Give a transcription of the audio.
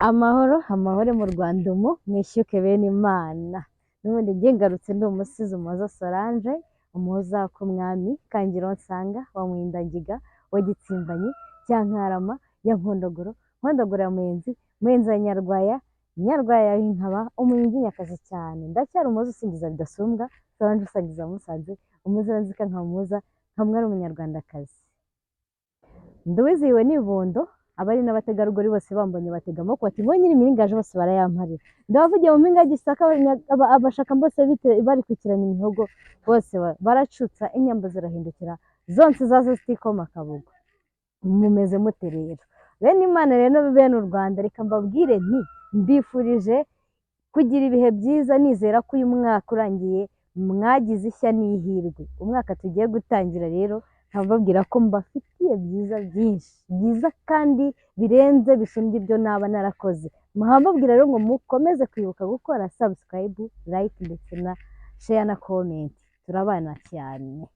Amahoro amahoro mu Rwanda umu mwishyuke bene Imana n'ubundi njye ngarutse ndi umusizi Umuhoza Solange umuhoza k'umwami Kangiro nsanga wa Mwindangiga wa Gitsimbanyi Cyankarama ya Nkondogoro ya Muyenzi ya Nyarwaya nkaba umurinzi nyakazi cyane ndacyari umuhoza usingiza bidasumbwa Solange usangiza musanze umuziranzika nkamuza nkamwari umunyarwandakazi nduwizihiwe n'ibondo abari n'abategarugori bose bambonye batega amaboko bati ngo nyiri imiringaje bose barayamparira ndabavugiye mu mpinga Gisaka abashaka bose bari kwikiranya imihogo bose baracutsa inyambo zirahindukira zonse zazo zitikoma akabugo mumeze mute rero bene Imana rero bene u Rwanda reka mbabwire nti mbifurije kugira ibihe byiza nizera ko uyu mwaka urangiye mwagize ishya n'ihirwe umwaka tugiye gutangira rero nkababwira ko mbafitiye byiza byinshi byiza kandi birenze bisumbye ibyo naba narakoze muhababwira rero ngo mukomeze kwibuka gukora subscribe like ndetse na share na comment turabana cyane